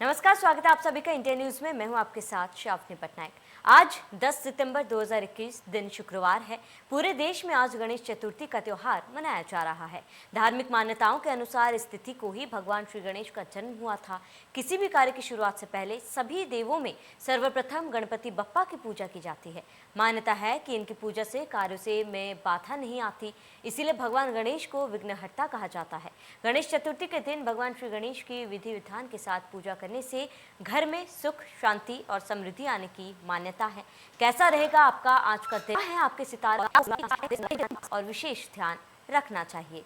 नमस्कार, स्वागत है आप सभी का इंडिया न्यूज में। मैं हूं आपके साथ शावनी पटनायक। आज 10 सितंबर 2021 दिन शुक्रवार है। पूरे देश में आज गणेश चतुर्थी का त्योहार मनाया जा रहा है। धार्मिक मान्यताओं के अनुसार इस तिथि को ही भगवान श्री गणेश का जन्म हुआ था। किसी भी कार्य की शुरुआत से पहले सभी देवों में सर्वप्रथम गणपति बप्पा की पूजा की जाती है। मान्यता है कि इनकी पूजा से कार्यों से में बाधा नहीं आती, इसीलिए भगवान गणेश को विघ्नहर्ता कहा जाता है। गणेश चतुर्थी के दिन भगवान श्री गणेश की विधि विधान के साथ पूजा करने से घर में सुख, शांति और समृद्धि आने की मान्यता है। कैसा रहेगा आपका आज का दिन है, आपके सितारे और विशेष ध्यान रखना चाहिए।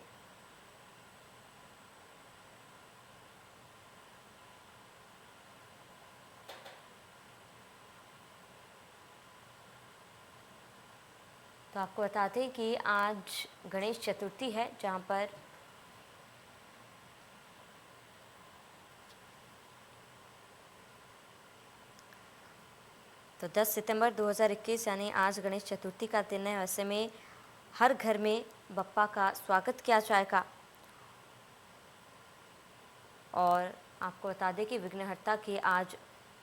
तो आपको बताते हैं कि आज गणेश चतुर्थी है, जहाँ पर तो 10 सितंबर 2021 यानी आज गणेश चतुर्थी का दिन है। ऐसे में हर घर में बप्पा का स्वागत किया जाएगा और आपको बता दें कि विघ्नहर्ता की आज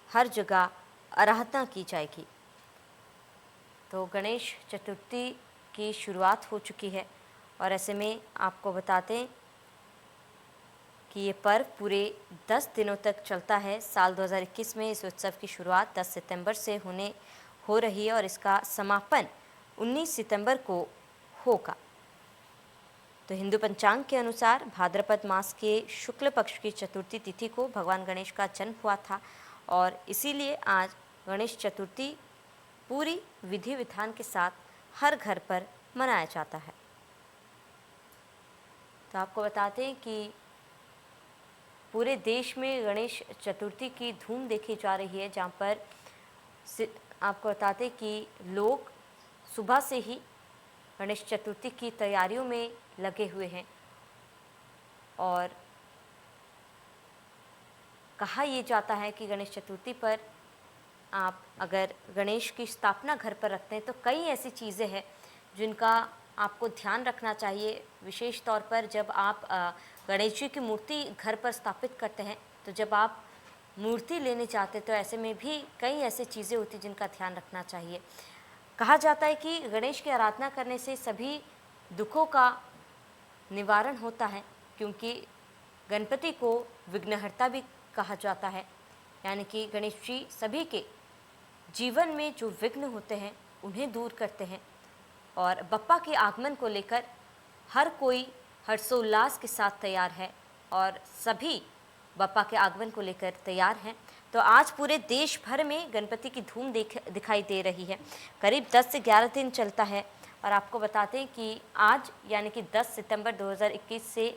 हर जगह आराधना की जाएगी। तो गणेश चतुर्थी की शुरुआत हो चुकी है और ऐसे में आपको बताते हैं कि ये पर्व पूरे 10 दिनों तक चलता है। साल 2021 में इस उत्सव की शुरुआत 10 सितंबर से हो रही है और इसका समापन 19 सितंबर को होगा। तो हिंदू पंचांग के अनुसार भाद्रपद मास के शुक्ल पक्ष की चतुर्थी तिथि को भगवान गणेश का जन्म हुआ था और इसीलिए आज गणेश चतुर्थी पूरी विधि विधान के साथ हर घर पर मनाया जाता है। तो आपको बताते हैं कि पूरे देश में गणेश चतुर्थी की धूम देखी जा रही है, जहाँ पर आपको बताते हैं कि लोग सुबह से ही गणेश चतुर्थी की तैयारियों में लगे हुए हैं और कहा यह जाता है कि गणेश चतुर्थी पर आप अगर गणेश की स्थापना घर पर रखते हैं तो कई ऐसी चीज़ें हैं जिनका आपको ध्यान रखना चाहिए। विशेष तौर पर जब आप गणेश जी की मूर्ति घर पर स्थापित करते हैं, तो जब आप मूर्ति लेने जाते तो ऐसे में भी कई ऐसी चीज़ें होती जिनका ध्यान रखना चाहिए। कहा जाता है कि गणेश की आराधना करने से सभी दुखों का निवारण होता है, क्योंकि गणपति को विघ्नहर्ता भी कहा जाता है। यानी कि गणेश जी सभी के जीवन में जो विघ्न होते हैं उन्हें दूर करते हैं और बप्पा के आगमन को लेकर हर कोई हर्षोल्लास के साथ तैयार है और सभी बप्पा के आगमन को लेकर तैयार हैं। तो आज पूरे देश भर में गणपति की धूम दिखाई दे रही है। करीब 10 से 11 दिन चलता है और आपको बताते हैं कि आज यानी कि 10 सितंबर 2021 से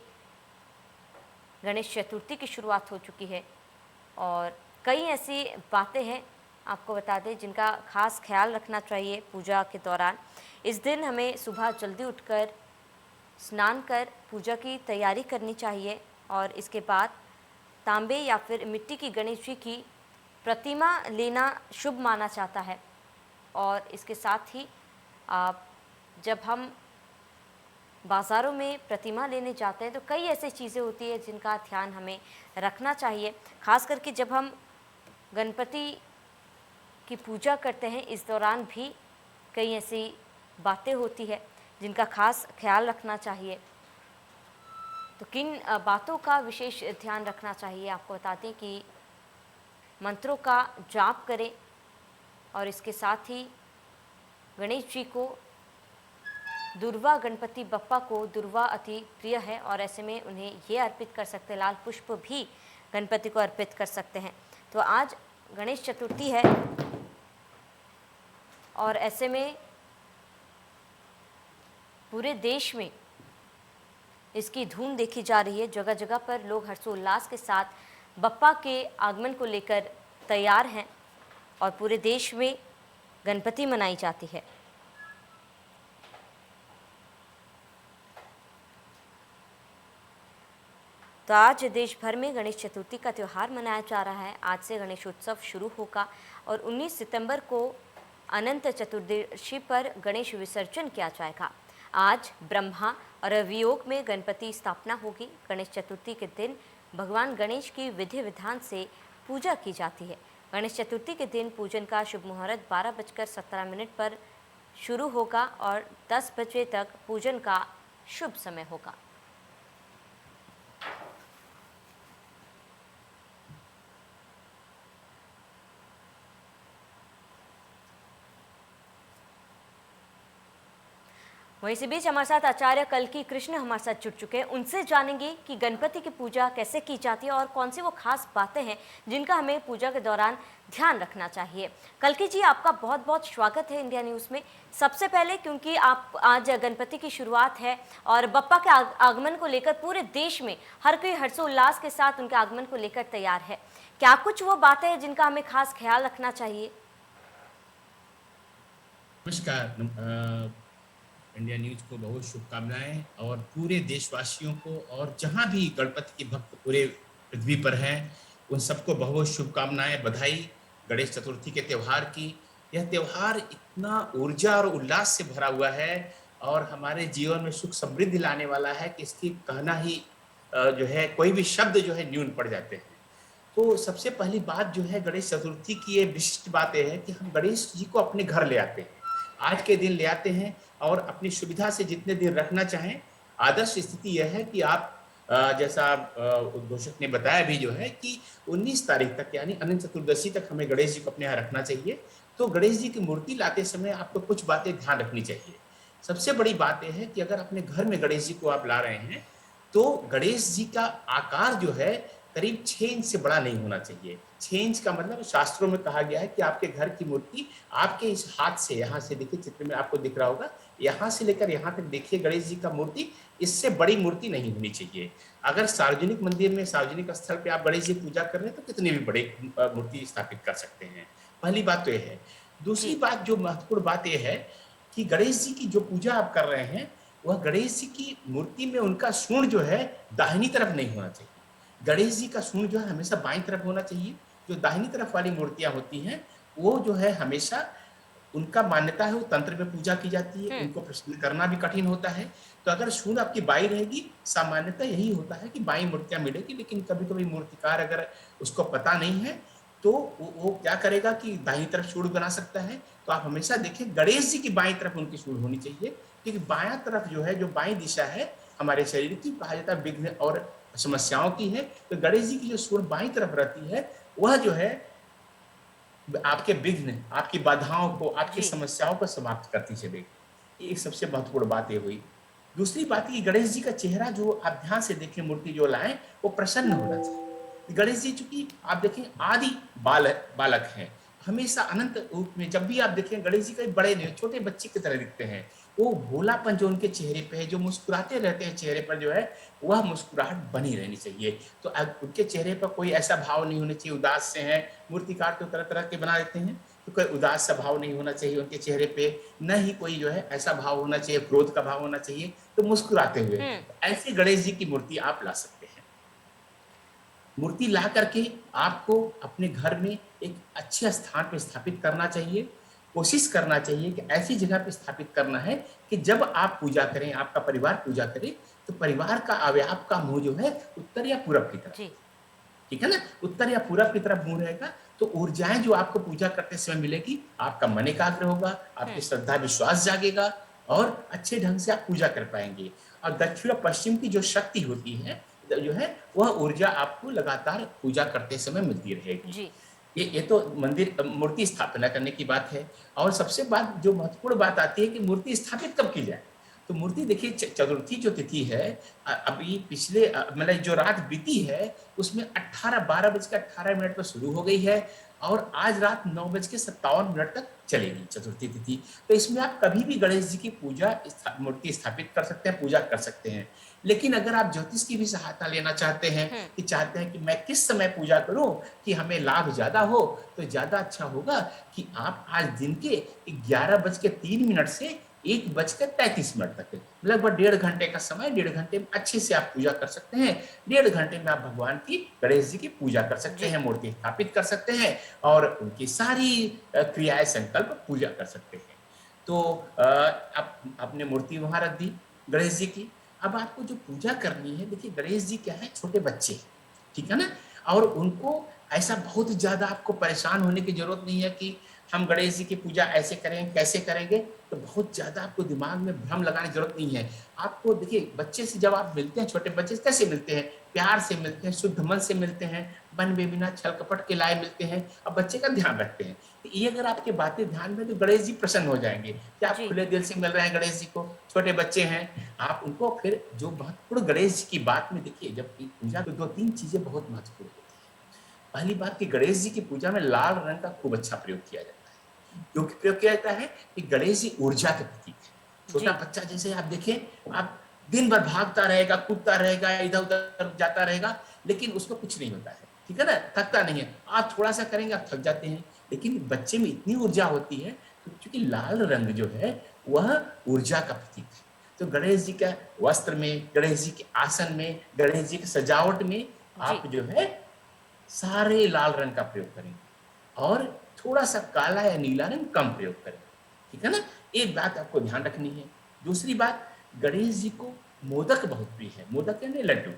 गणेश चतुर्थी की शुरुआत हो चुकी है और कई ऐसी बातें हैं आपको बता दें जिनका खास ख्याल रखना चाहिए पूजा के दौरान। इस दिन हमें सुबह जल्दी उठकर स्नान कर पूजा की तैयारी करनी चाहिए और इसके बाद तांबे या फिर मिट्टी की गणेश जी की प्रतिमा लेना शुभ माना जाता है। और इसके साथ ही जब हम बाज़ारों में प्रतिमा लेने जाते हैं तो कई ऐसी चीज़ें होती हैं जिनका ध्यान हमें रखना चाहिए। खास करके जब हम गणपति की पूजा करते हैं, इस दौरान भी कई ऐसी बातें होती है जिनका खास ख्याल रखना चाहिए। तो किन बातों का विशेष ध्यान रखना चाहिए, आपको बताते हैं कि मंत्रों का जाप करें और इसके साथ ही गणेश जी को दुर्वा गणपति बप्पा को दुर्वा अति प्रिय है और ऐसे में उन्हें ये अर्पित कर सकते हैं, लाल पुष्प भी गणपति को अर्पित कर सकते हैं। तो आज गणेश चतुर्थी है और ऐसे में पूरे देश में इसकी धूम देखी जा रही है। जगह जगह पर लोग हर्षोल्लास के साथ बप्पा के आगमन को लेकर तैयार हैं और पूरे देश में गणपति मनाई जाती है। तो आज देश भर में गणेश चतुर्थी का त्यौहार मनाया जा रहा है। आज से गणेश उत्सव शुरू होगा और 19 सितंबर को अनंत चतुर्दशी पर गणेश विसर्जन किया जाएगा। आज ब्रह्मा और वियोग में गणपति स्थापना होगी। गणेश चतुर्थी के दिन भगवान गणेश की विधि विधान से पूजा की जाती है। गणेश चतुर्थी के दिन पूजन का शुभ मुहूर्त 12:17 पर शुरू होगा और 10 बजे तक पूजन का शुभ समय होगा। वहीं इसी बीच हमारे साथ आचार्य कल्कि कृष्ण हमारे साथ जुड़ चुके हैं। उनसे जानेंगे कि गणपति की पूजा कैसे की जाती है और कौन सी वो खास बातें हैं जिनका हमें पूजा के दौरान ध्यान रखना चाहिए। कल्कि जी, आपका बहुत बहुत स्वागत है इंडिया न्यूज़ में। सबसे पहले, क्योंकि आप आज गणपति की शुरुआत है और बप्पा के आगमन को लेकर पूरे देश में हर कोई हर्षोल्लास के साथ उनके आगमन को लेकर तैयार है, क्या कुछ वो बातें हैं जिनका हमें खास ख्याल रखना चाहिए? नमस्कार। इंडिया न्यूज को बहुत शुभकामनाएं और पूरे देशवासियों को, और जहां भी गणपति के भक्त पूरे पृथ्वी पर हैं उन सबको बहुत शुभकामनाएं, बधाई गणेश चतुर्थी के त्योहार की। यह त्योहार इतना ऊर्जा और उल्लास से भरा हुआ है और हमारे जीवन में सुख समृद्धि लाने वाला है कि इसकी कहना ही जो है कोई भी शब्द जो है न्यून पड़ जाते हैं। तो सबसे पहली बात जो है गणेश चतुर्थी की ये विशिष्ट बात यह है कि हम गणेश जी को अपने घर ले आते हैं, आज के दिन ले आते हैं और अपनी सुविधा से जितने दिन रखना चाहें। आदर्श स्थिति यह है कि आप जैसा उद्घोषक ने बताया भी जो है कि 19 तारीख तक यानी अनंत चतुर्दशी तक हमें गणेश जी को अपने यहाँ रखना चाहिए। तो गणेश जी की मूर्ति लाते समय आपको कुछ बातें ध्यान रखनी चाहिए। सबसे बड़ी बात यह है कि अगर अपने घर में गणेश जी को आप ला रहे हैं तो गणेश जी का आकार जो है करीब 6 इंच से बड़ा नहीं होना चाहिए। 6 इंच का मतलब शास्त्रों में कहा गया है कि आपके घर की मूर्ति आपके इस हाथ से, यहाँ से देखिए चित्र में आपको दिख रहा होगा, यहाँ से लेकर यहाँ तक देखिए गणेश जी का मूर्ति, इससे बड़ी मूर्ति नहीं होनी चाहिए। अगर सार्वजनिक मंदिर में, सार्वजनिक स्थल पे आप गणेश जी की पूजा कर रहे हैं तो कितनी भी बड़ी मूर्ति स्थापित कर सकते हैं। पहली बात तो ये है। दूसरी जी। बात, जो महत्वपूर्ण बात यह है कि गणेश जी की जो पूजा आप कर रहे हैं वह गणेश जी की मूर्ति में उनका सूंड जो है दाहिनी तरफ नहीं होना चाहिए। गणेश जी का सूंड जो है हमेशा बाईं तरफ होना चाहिए। जो दाहिनी तरफ वाली मूर्तियां होती हैं वो जो है हमेशा, उनका मान्यता है वो तंत्र में पूजा की जाती है, हुँ। उनको प्रसन्न करना भी कठिन होता है। तो अगर सूंड आपकी बाईं रहेगी, सामान्यतः यही होता है कि बाईं मूर्तियां मिलेगी, लेकिन कभी-कभी मूर्तिकार अगर उसको पता नहीं है तो वो क्या करेगा कि दाहिनी तरफ सूंड बना सकता है। तो आप हमेशा देखें गणेश जी की बाईं तरफ उनकी सूंड होनी चाहिए, क्योंकि बायां तरफ जो है, जो बाईं दिशा है हमारे शरीर की, कहा जाता है विघ्न और समस्याओं की है। तो गणेश जी की जो सूंड बाईं तरफ रहती है वह जो है आपके विघ्न, आपकी बाधाओं को, आपकी जी। समस्याओं को समाप्त करती चलेगी। ये सबसे महत्वपूर्ण बात ये हुई। दूसरी बात कि गणेश जी का चेहरा जो आप ध्यान से देखें, मूर्ति जो लाएँ वो प्रसन्न होना चाहिए। गणेश जी चूँकि आप देखें आदि बालक हैं, हमेशा अनंत रूप में जब भी आप देखें गणेश जी कहीं बड़े नहीं, छोटे बच्चे की तरह दिखते हैं। वो भोलापन जो उनके चेहरे पे है, जो मुस्कुराते रहते हैं चेहरे पर जो है, वह मुस्कुराहट बनी रहनी चाहिए। तो उनके चेहरे पर कोई ऐसा भाव नहीं होना चाहिए उदास से हैं, मूर्तिकार तो तरह-तरह के बना देते हैं, तो कोई उदास सा भाव नहीं होना चाहिए उनके चेहरे पे, न ही कोई जो है ऐसा भाव होना चाहिए, क्रोध का भाव होना चाहिए, तो मुस्कुराते हुए। हुँ। तो ऐसे गणेश जी की मूर्ति आप ला सकते हैं। मूर्ति ला करके आपको अपने घर में एक अच्छे स्थान पे स्थापित करना चाहिए। कोशिश करना चाहिए कि ऐसी जगह पे स्थापित करना है कि जब आप पूजा करें, आपका परिवार पूजा करे, तो परिवार का आपका मुँह जो है उत्तर या पूरब की तरफ, जी। ठीक है ना? उत्तर या पूरब की तरफ मुँह रहेगा, तो ऊर्जाएँ जो आपको पूजा करते समय मिलेगी, आपका मन एकाग्र होगा, आपकी हुँ। श्रद्धा विश्वास जागेगा और अच्छे ढंग से आप पूजा कर पाएँगे। और दक्षिण और पश्चिम की जो शक्ति होती है, जो है वह ऊर्जा आपको लगातार पूजा करते समय मिलती रहेगी। जी। ये तो मंदिर मूर्ति स्थापना करने की बात है। और सबसे बात जो महत्वपूर्ण बात आती है कि मूर्ति स्थापित कब की जाए? तो मूर्ति देखिए चतुर्थी जो तिथि है, अभी पिछले मतलब जो रात बीती है उसमें 12:18 पर शुरू हो गई है और आज रात 9:57 तक चलेगी चतुर्थी तिथि। तो इसमें आप कभी भी गणेश जी की पूजा मूर्ति स्थापित कर सकते हैं, पूजा कर सकते हैं। लेकिन अगर आप ज्योतिष की भी सहायता लेना चाहते हैं, हुँ। कि चाहते हैं कि मैं किस समय पूजा करूं कि हमें लाभ ज्यादा हो, तो ज्यादा अच्छा होगा कि आप आज दिन के 11:03 से 1:33 तक, लगभग 1.5 घंटे का समय, 1.5 घंटे में अच्छे से आप पूजा कर सकते हैं। 1.5 घंटे में आप भगवान की, गणेश जी की पूजा कर सकते जी। हैं, मूर्ति स्थापित कर सकते हैं और उनकी सारी क्रियाएं, संकल्प पूजा कर सकते हैं। तो आप आपने मूर्ति वहां रख दी गणेश जी की। अब आपको जो पूजा करनी है, देखिए गणेश जी क्या है, छोटे बच्चे हैं, ठीक है ना? और उनको ऐसा बहुत ज़्यादा आपको परेशान होने की ज़रूरत नहीं है कि हम गणेश जी की पूजा ऐसे करें, कैसे करेंगे? तो बहुत ज़्यादा आपको दिमाग में भ्रम लगाने की ज़रूरत नहीं है। आपको देखिए, बच्चे से जब आप मिलते हैं, छोटे बच्चे से कैसे मिलते हैं? प्यार से मिलते हैं, शुद्ध मन से मिलते हैं, मन में बिना छल-कपट के लाए मिलते हैं और बच्चे का ध्यान रखते हैं। तो ये अगर आपकी बातें ध्यान में, तो गणेश जी प्रसन्न हो जाएँगे कि आप जी, खुले दिल से मिल रहे हैं गणेश जी को, छोटे बच्चे हैं। आप उनको फिर जो महत्वपूर्ण गणेश जी की बात में देखिए, जब की पूजा तो 2-3 चीज़ें बहुत महत्वपूर्ण होती हैं। पहली बात कि गणेश जी की पूजा में लाल रंग का खूब अच्छा प्रयोग किया जाता है। क्यों प्रयोग किया जाता है? कि गणेश जी ऊर्जा के प्रतीक है। छोटा जी, बच्चा जैसे आप देखें, आप दिन भर भागता रहेगा, कूदता रहेगा, इधर-उधर जाता रहेगा, लेकिन उसको कुछ नहीं होता है। ठीक है ना? थकता नहीं है। आप थोड़ा-सा करेंगे, आप थक जाते हैं। लेकिन बच्चे में इतनी ऊर्जा होती है, तो चूँकि लाल रंग जो है, वह ऊर्जा का प्रतीक है। तो गणेश जी का वस्त्र में, गणेश जी के आसन में, गणेश जी की सजावट में जी, आप जो है सारे लाल रंग का प्रयोग करेंगे और थोड़ा-सा काला या नीला रंग कम प्रयोग करें, ठीक है ना? एक बात आपको ध्यान रखनी है। दूसरी बात, गणेश जी को मोदक बहुत प्रिय है, मोदक यानी लड्डू,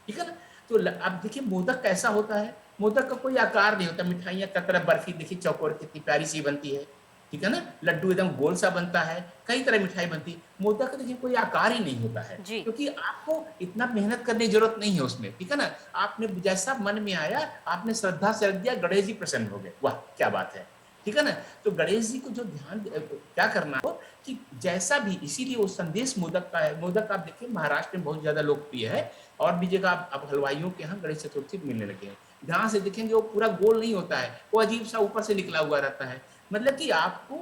ठीक है ना? तो अब देखिए मोदक कैसा होता है, मोदक का कोई आकार नहीं होता, मिठाइयाँ की तरह बर्फी देखिए चौकोर कितनी प्यारी-सी बनती है, ठीक है ना? लड्डू एकदम गोल-सा बनता है, कई तरह मिठाई बनती है। मोदक का देखिए कोई आकार ही नहीं होता है, जी, क्योंकि आपको इतना मेहनत करने की ज़रूरत नहीं है उसमें, ठीक है ना? आपने जैसा मन में आया, आपने श्रद्धा से रख दिया, गणेश जी प्रसन्न हो गए। वाह! क्या बात है, ठीक है ना? तो गणेश जी को जो क्या करना हो कि जैसा भी, इसीलिए वो संदेश मोदक का है। मोदक आप देखिए महाराष्ट्र में बहुत ज़्यादा लोकप्रिय है और भी जगह आप अब हलवाइयों के यहाँ गणेश चतुर्थी मिलने लगे हैं। ध्यान से देखेंगे वो पूरा गोल नहीं होता है, वो अजीब-सा ऊपर से निकला हुआ रहता है। मतलब कि आपको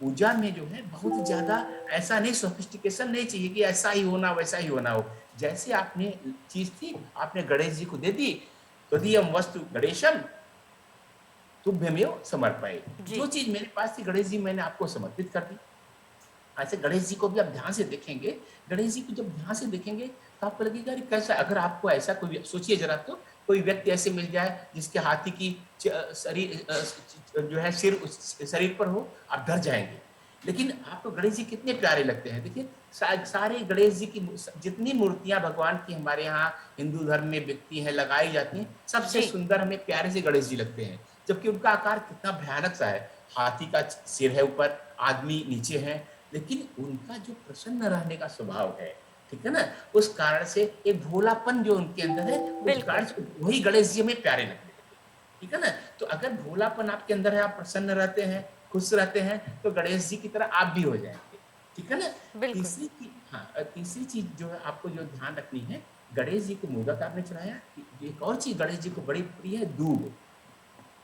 पूजा में जो है बहुत ज़्यादा ऐसा नहीं, सोफिस्टिकेशन नहीं चाहिए कि ऐसा ही होना, वैसा ही होना हो। जैसे आपने चीज़ थी, आपने गणेश जी को दे दी, त्वदीयं वस्तु गणेशम् तुभ्यमेव समर्पये। जो जी, चीज़ मेरे पास थी गणेश जी, मैंने आपको समर्पित कर दी। ऐसे गणेश जी को भी आप ध्यान से देखेंगे, गणेश जी को जब ध्यान से देखेंगे तो आपको लगेगा अरे कैसा, अगर आपको ऐसा कोई सोचिए ज़रा, तो कोई व्यक्ति ऐसे मिल जाए जिसके हाथी की शरीर जो है सिर उस शरीर पर हो, आप डर जाएँगे। लेकिन आपको गणेश जी कितने प्यारे लगते हैं। देखिए सारे गणेश जी की जितनी मूर्तियाँ भगवान की हमारे यहाँ हिंदू धर्म में बिकती हैं, लगाई जाती हैं, सबसे जी, सुंदर हमें प्यारे से गणेश जी लगते हैं। जबकि उनका आकार कितना भयानक सा है। हाथी का सिर है ऊपर, आदमी नीचे है, लेकिन उनका जो प्रसन्न रहने का स्वभाव है, ठीक है ना? उस कारण से एक भोलापन जो उनके अंदर है, उस बिल्कुल, कारण से वही गणेश जी हमें प्यारे लगने लगे, ठीक है ना? तो अगर भोलापन आपके अंदर है, आप प्रसन्न रहते हैं, खुश रहते हैं, तो गणेश जी की तरह आप भी हो जाएँगे, ठीक है ना? बिल्कुल, तीसरी चीज़ जो है आपको जो ध्यान रखनी है, गणेश जी को मोदक आपने चढ़ाया, एक और चीज़ गणेश जी को बड़ी प्रिय है, दूब।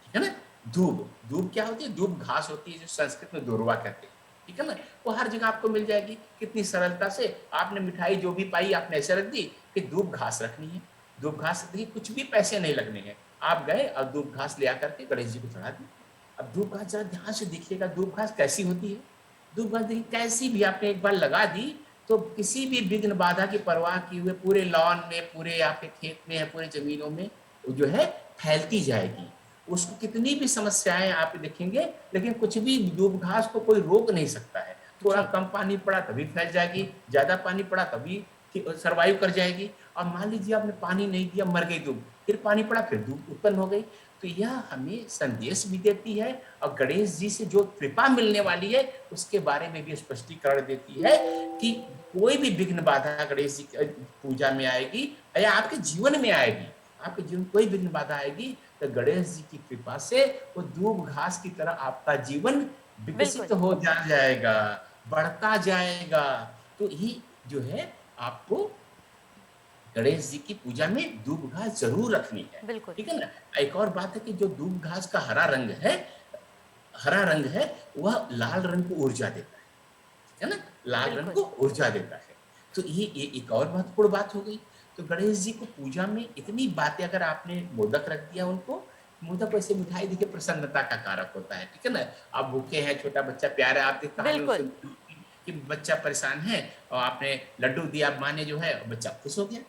ठीक है ना? दूब, दूब क्या होती है? दूब घास होती है जो संस्कृत में दूर्वा कहते हैं, ठीक है ना? वो हर जगह आपको मिल जाएगी, कितनी सरलता से आपने मिठाई जो भी पाई आपने ऐसे रख दी, फिर दूब घास रखनी है। दूब घास देखिए कुछ भी पैसे नहीं लगने हैं, आप गए और दूब घास ले आकर के गणेश जी को चढ़ा दी। अब दूब घास ज़रा ध्यान से देखिएगा, दूब घास कैसी होती है? दूब घास देखिए कैसी भी आपने एक बार लगा दी, तो किसी भी विघ्न बाधा की परवाह किए हुए पूरे लॉन में, पूरे आपके खेत में या पूरे ज़मीनों में वो जो है फैलती जाएगी। उसको कितनी भी समस्याएँ आप देखेंगे, लेकिन कुछ भी दूब घास को कोई रोक नहीं सकता है। थोड़ा जी, कम पानी पड़ा तभी फैल जाएगी, ज़्यादा पानी पड़ा तभी सर्वाइव कर जाएगी। और मान लीजिए आपने पानी नहीं दिया, मर गई दूब, फिर पानी पड़ा, फिर दूब उत्पन्न हो गई। तो यह हमें संदेश भी देती है और गणेश जी से जो कृपा मिलने वाली है, उसके बारे में भी स्पष्टीकरण देती है कि कोई भी विघ्न बाधा गणेश जी की पूजा में आएगी या आपके जीवन में आएगी, आपके जीवन में कोई विघ्न बाधा आएगी, तो गणेश जी की कृपा से वो दूब घास की तरह आपका जीवन विकसित बिल्कुल, हो जाएगा, बढ़ता जाएगा। तो ये जो है आपको गणेश जी की पूजा में दूब घास ज़रूर रखनी है, बिल्कुल, ठीक है ना? एक और बात है कि जो दूब घास का हरा रंग है, वह लाल रंग को ऊर्जा देता है। ठीक है ना? लाल रंग बिल्कुल, को ऊर्जा देता है। तो ये एक और महत्वपूर्ण बात हो गई। तो गणेश जी को पूजा में इतनी बातें, अगर आपने मोदक रख दिया उनको, मोदक वैसे मिठाई देखिए प्रसन्नता का कारक होता है, ठीक है ना? आप भूखे हैं, छोटा बच्चा प्यारा, आपने कहानी बिल्कुल, सुन कि बच्चा परेशान है और आपने लड्डू दिया माँ ने जो है, बच्चा खुश हो गया,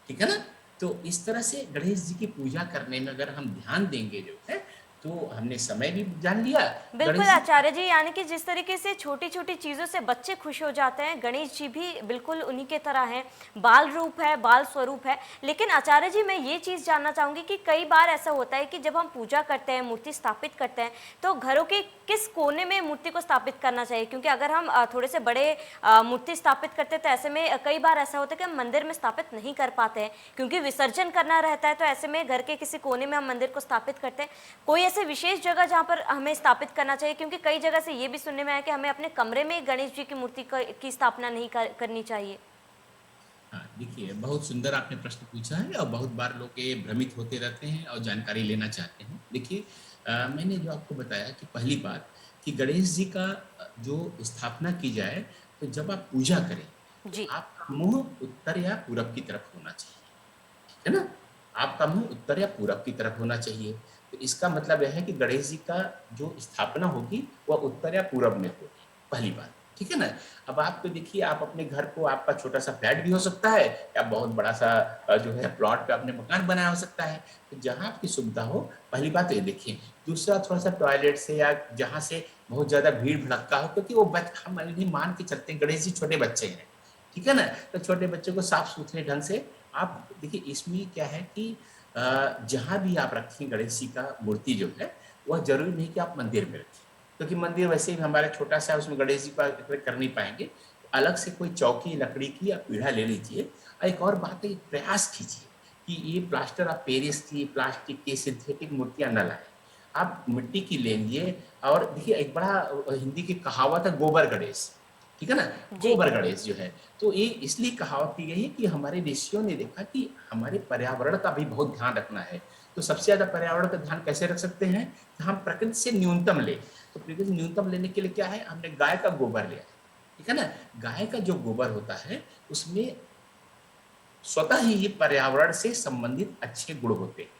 ठीक है ना? तो इस तरह से गणेश जी की पूजा करने में अगर हम ध्यान देंगे जो है, तो हमने समय भी जान लिया। बिल्कुल गणेश जी आचार्य जी, यानी कि जिस तरीके से छोटी-छोटी चीज़ों से बच्चे खुश हो जाते हैं, गणेश जी भी बिल्कुल उन्हीं के तरह हैं, बाल रूप है, बाल स्वरूप है। लेकिन आचार्य जी, मैं ये चीज़ जानना चाहूँगी कि कई बार ऐसा होता है कि जब हम पूजा करते हैं, मूर्ति स्थापित करते हैं, तो घरों के किस कोने में मूर्ति को स्थापित करना चाहिए? क्योंकि अगर हम थोड़े से बड़े मूर्ति स्थापित करते हैं, तो ऐसे में कई बार ऐसा होता है कि हम मंदिर में स्थापित नहीं कर पाते हैं, क्योंकि विसर्जन करना रहता है, तो ऐसे में घर के किसी कोने में हम मंदिर को स्थापित करते हैं। कोई ऐसे विशेष जगह जहाँ पर हमें स्थापित करना चाहिए? क्योंकि कई जगह से ये भी सुनने में आया कि हमें अपने कमरे में गणेश जी की मूर्ति की स्थापना नहीं करनी चाहिए। हाँ, देखिए बहुत सुंदर आपने प्रश्न पूछा है और बहुत बार लोग ये भ्रमित होते रहते हैं और जानकारी लेना चाहते हैं। देखिए मैंने जो आपको बताया कि पहली बात कि गणेश जी का जो स्थापना की जाए, तो जब आप पूजा करें, तो जी, आपका मुँह उत्तर या पूरब की तरफ होना चाहिए, है ना? आपका मुँह उत्तर या पूरब की तरफ होना चाहिए। तो इसका मतलब यह है कि गणेश जी का जो स्थापना होगी, वह उत्तर या पूरब में होगी, पहली बात, ठीक है ना? अब आप तो देखिए आप अपने घर को आपका छोटा-सा फ्लैट भी हो सकता है या बहुत बड़ा-सा जो है प्लॉट पे आपने मकान बनाया हो सकता है। तो जहाँ आपकी सुविधा हो, पहली बात तो ये देखिए। दूसरा थोड़ा-सा टॉयलेट से या जहाँ से बहुत ज़्यादा भीड़-भड़क्का हो, क्योंकि वो हम ये मान के चलते हैं गणेश जी छोटे बच्चे हैं, ठीक है ना? तो छोटे बच्चों को साफ-सुथरे ढंग से आप देखिए इसमें क्या है कि जहाँ भी आप रखें गणेश जी का मूर्ति जो है, वह ज़रूरी नहीं कि आप मंदिर में रखें। क्योंकि मंदिर वैसे ही हमारा छोटा-सा है, उसमें गणेश जी का कर नहीं पाएँगे। तो अलग से कोई चौकी लकड़ी की या पीढ़ा ले लीजिए। और एक और बात है, प्रयास कीजिए कि ये प्लास्टर ऑफ पेरिस की, प्लास्टिक की, सिंथेटिक मूर्तियाँ ना लाएँ। आप मिट्टी की लेंगे और देखिए एक बड़ा हिंदी की कहावत है गोबर गणेश, ठीक है ना? जी, गोबर गणेश जो है, तो ये इसलिए कहावत की गई है कि हमारे ऋषियों ने देखा कि हमारे पर्यावरण का भी बहुत ध्यान रखना है। तो सबसे ज़्यादा पर्यावरण का ध्यान कैसे रख सकते हैं? कि हम प्रकृति से न्यूनतम लें। तो प्रकृति से न्यूनतम लेने के लिए क्या है? हमने गाय का गोबर लिया है, ठीक है ना? गाय का जो गोबर होता है, उसमें स्वतः ही ये पर्यावरण से संबंधित अच्छे गुण होते हैं,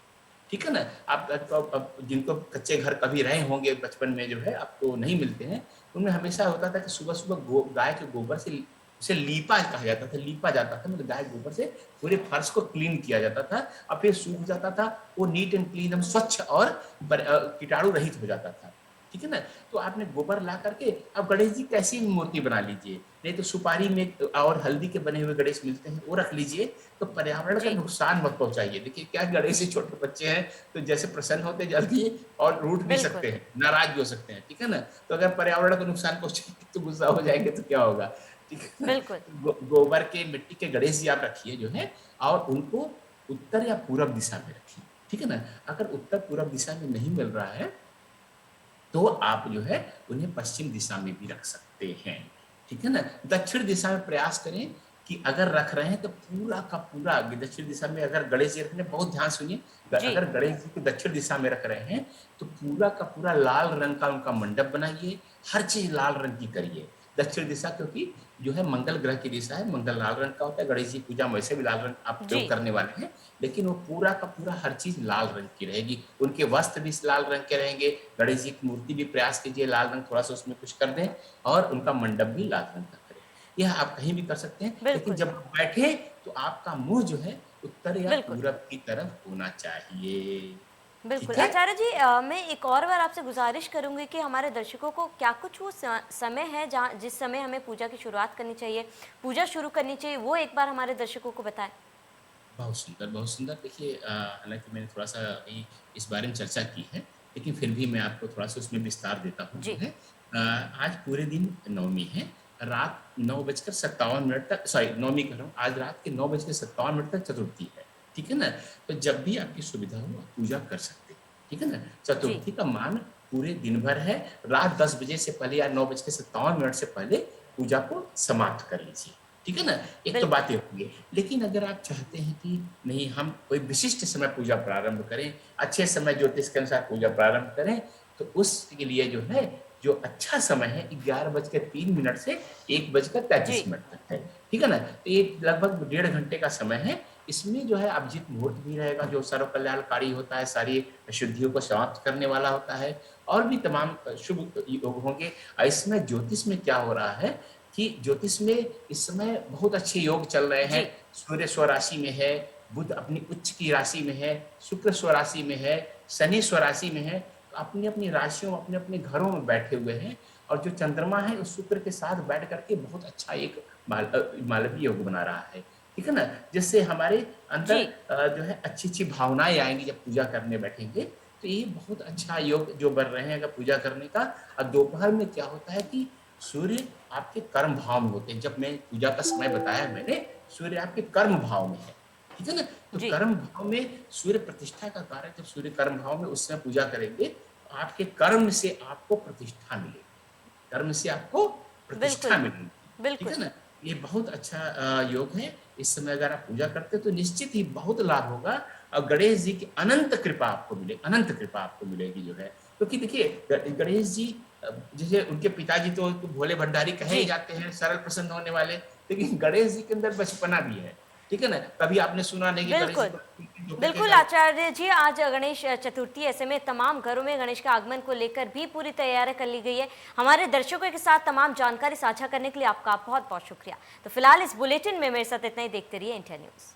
ठीक है ना? आप अब जिनको कच्चे घर कभी रहे होंगे बचपन में जो है, अब तो नहीं मिलते हैं, उनमें हमेशा होता था कि सुबह-सुबह गाय के गोबर से उसे लीपा कहा जाता था, लीपा जाता था, मतलब गाय के गोबर से पूरे फर्श को क्लीन किया जाता था और फिर सूख जाता था, वो नीट एंड क्लीन एकदम स्वच्छ और कीटाणु रहित हो जाता था, ठीक है ना? तो आपने गोबर ला करके अब गणेश जी कैसी भी मूर्ति बना लीजिए, नहीं तो सुपारी में और हल्दी के बने हुए गणेश मिलते हैं, वो रख लीजिए, तो पर्यावरण का जी, नुकसान मत पहुँचाइए। देखिए क्या गणेश जी छोटे बच्चे हैं, तो जैसे प्रसन्न होते हैं जल्दी और रूठ भी बिल्कुल, सकते हैं, नाराज़ भी हो सकते हैं, ठीक है ना? तो अगर पर्यावरण को नुकसान पहुँचाएँगे तो गुस्सा हो जाएँगे तो क्या होगा, ठीक है ना? बिल्कुल। गोबर के मिट्टी के गणेश जी आप रखिए जो है और उनको उत्तर या पूरब दिशा में रखिए, ठीक है ना? अगर उत्तर-पूरब दिशा में नहीं मिल रहा है, तो आप जो है उन्हें पश्चिम दिशा में भी रख सकते हैं, ठीक है ना? दक्षिण दिशा में प्रयास करें कि अगर रख रहे हैं तो पूरा का पूरा दक्षिण दिशा में अगर गणेश जी रख रहे हैं, बहुत ध्यान सुनिए, जी, अगर गणेश जी को दक्षिण दिशा में रख रहे हैं, तो पूरा का पूरा लाल रंग का उनका मंडप बनाइए, हर चीज़ लाल रंग की करिए। दक्षिण दिशा क्योंकि जो है मंगल ग्रह की दिशा है, मंगल लाल रंग का होता है, गणेश जी की पूजा में वैसे भी लाल रंग आप जी, प्रयोग करने वाले हैं, लेकिन वो पूरा का पूरा हर चीज़ लाल रंग की रहेगी। उनके वस्त्र भी लाल रंग के रहेंगे, गणेश जी की मूर्ति भी प्रयास कीजिए लाल रंग थोड़ा-सा उसमें कुछ कर दें और उनका मंडप भी लाल रंग का करें। यह आप कहीं भी कर सकते हैं, लेकिन बिल्कुल, जब आप बैठे तो आपका मुँह जो है उत्तर या बिल्कुल। पूरब की तरफ होना चाहिए। बिल्कुल। ठीक है? आचार्य जी, मैं एक और बार आपसे गुज़ारिश करूँगी कि हमारे दर्शकों को क्या कुछ वो समय है जहाँ जिस समय हमें पूजा की शुरुआत करनी चाहिए, पूजा शुरू करनी चाहिए, वो एक बार हमारे दर्शकों को बताएँ? बहुत सुंदर, बहुत सुंदर। देखिए हालाँकि मैंने थोड़ा-सा अभी इस बारे में चर्चा की है, लेकिन फिर भी मैं आपको थोड़ा-सा उसमें विस्तार देता हूँ जो जी, है। आज पूरे दिन नवमी है, रात 9:57 तक सॉरी नवमी कह रहा हूँ, आज रात के 9:57 तक चतुर्थी है, ठीक है ना? तो जब भी आपकी सुविधा हो आप पूजा कर सकते हैं, ठीक है ना? जी, चतुर्थी का मान पूरे दिन भर है, रात 10 बजे से पहले या 9:57 से पहले पूजा को समाप्त कर लीजिए, ठीक है ना? एक तो बिल्कुल। बात ये होती है। लेकिन अगर आप चाहते हैं कि नहीं हम कोई विशिष्ट समय पूजा प्रारंभ करें, अच्छे समय ज्योतिष के अनुसार पूजा प्रारंभ करें, तो उसके लिए जो है, जो अच्छा समय है 11:03 से 1:33 जी, तक है, ठीक है ना? तो ये लगभग डेढ़ घंटे का समय है। इसमें जो है अभिजीत मुहूर्त भी रहेगा जो सर्व कल्याणकारी होता है, सारी अशुद्धियों को समाप्त करने वाला होता है और भी तमाम शुभ योग होंगे। इसमें ज्योतिष में क्या हो रहा है कि ज्योतिष में इस समय बहुत अच्छे योग चल रहे हैं। जी, सूर्य स्वराशि में है, बुध अपनी उच्च की राशि में है, शुक्र स्वराशि में है, शनि स्वराशि में है। अपनी अपनी राशियों में अपने अपने घरों में बैठे हुए हैं और जो चंद्रमा है उस शुक्र के साथ बैठ करके बहुत अच्छा एक मालवीय योग बना रहा है, ठीक है ना? जिससे हमारे अंदर जी, जो है अच्छी-अच्छी भावनाएँ आएँगी जब पूजा करने बैठेंगे, तो ये बहुत अच्छा योग जो बन रहे हैं अगर पूजा करने का। और दोपहर में क्या होता है कि सूर्य आपके कर्म भाव में होते हैं, जब मैं पूजा का समय बताया मैंने, सूर्य आपके कर्म भाव में है, ठीक है ना? तो जी, कर्म भाव में सूर्य प्रतिष्ठा का कारक, जब सूर्य कर्म भाव में उस समय पूजा करेंगे, तो आपके कर्म से आपको प्रतिष्ठा मिलेगी। कर्म से आपको प्रतिष्ठा बिल्कुल, मिलेगी, ठीक बिल्कुल। है ना? ये बहुत अच्छा योग है। इस समय अगर आप पूजा करते हैं तो निश्चित ही बहुत लाभ होगा और गणेश जी की अनंत कृपा आपको मिले अनंत कृपा आपको मिलेगी जो है। क्योंकि देखिए गणेश जी जैसे उनके पिताजी तो भोले भंडारी कहे ही जी। जाते हैं, सरल प्रसन्न होने वाले, लेकिन गणेश जी के अंदर बचपना भी है, ठीक है ना? कभी आपने सुना नहीं कि गणेश जी बिल्कुल। को धोखे दे बिल्कुल जाते। आचार्य जी, आज गणेश चतुर्थी, ऐसे में तमाम घरों में गणेश के आगमन को लेकर भी पूरी तैयारियां कर ली गई है। हमारे दर्शकों के साथ तमाम जानकारी साझा करने के लिए आपका बहुत-बहुत शुक्रिया। तो फिलहाल इस बुलेटिन में मेरे साथ इतना ही। देखते रहिए इंडिया न्यूज़।